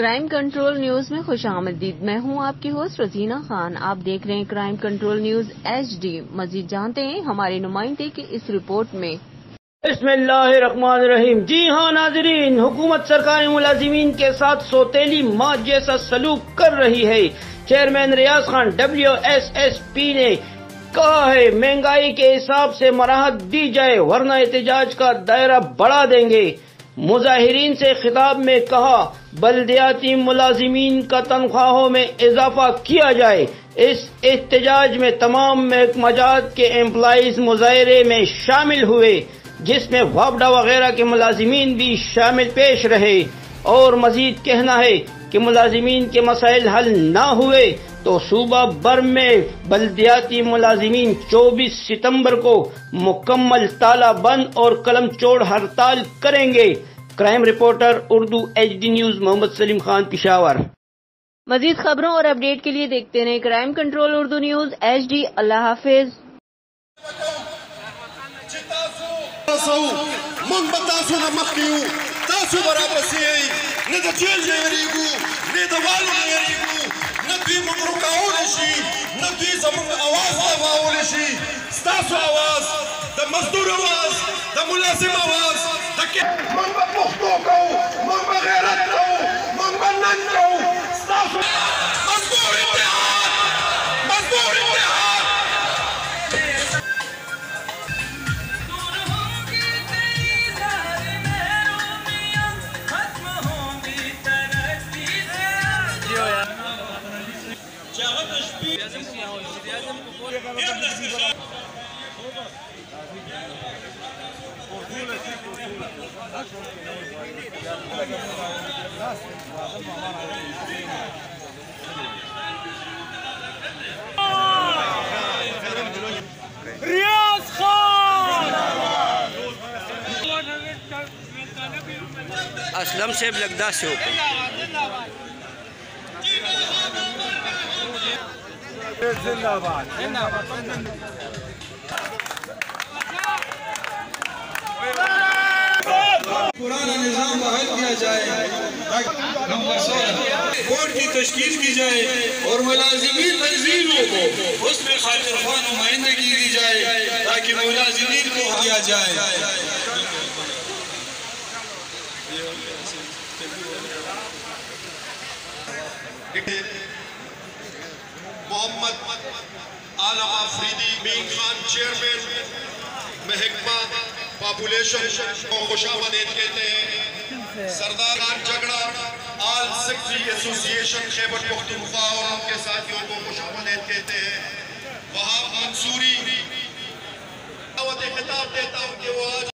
Crime control news में खुशामदीद। मैं हूं आपकी होस्ट रजीना खान। आप देख रहे हैं क्राइम कंट्रोल न्यूज HD। मजीद जानते हैं हमारे नुमाइंदे की इस रिपोर्ट में। बिस्मिल्लाहिर्रहमानिर्रहीम। जी हाँ नाजरीन, हुकूमत सरकारी मुलाजिमीन के साथ सौतेली माँ जैसा सलूक कर रही है। चेयरमैन रियाज खान WSSP ने कहा है महंगाई के हिसाब से मराहत दी जाए वरना एहतजाज का दायरा बढ़ा देंगे। मुजाहिरीन से खिताब में कहा बल्दियाती मुलाजिमीन का तनख्वाहों में इजाफा किया जाए। इस एहतजाज में तमाम महकमाजात के एम्प्लॉइज मुजाहरे में शामिल हुए जिसमें वापडा वगैरह के मुलाजिमीन भी शामिल पेश रहे। और मजीद कहना है कि मुलाजिमीन के मसाइल हल ना हुए तो सूबा भर में बल्दियाती मुलाजिमीन 24 सितंबर को मुकम्मल ताला बंद और कलम चोड़ हड़ताल करेंगे। Crime reporter Urdu HD news Mohammad Salim Khan, Peshawar. मजीद खबरों और अपडेट के लिए देखते रहे crime control Urdu news HD। अल्लाह हाफिज। रियाज खान असलम से लगदा से जिंदाबाद। पुराना निजाम बहाल किया जाए, नंबर 16 बोर्ड की तश्कील की जाए और मुलाजिमीन तंजीमों को उसमें खातिर नुमाइंदगी दी जाए ताकि मुलाजिमीन को किया जाए। मोहम्मद आलम आफरीदी मीन खान चेयरमैन महकमा पॉपुलेशन को खुशामदीद कहते हैं। सरदार खान झगड़ा आल सेक्रेटरी एसोसिएशन खैबर पख्तूनख्वा और उनके साथियों को खुशामदीद कहते हैं। वहाब मंसूरी खिताब देता हूँ कि वो आज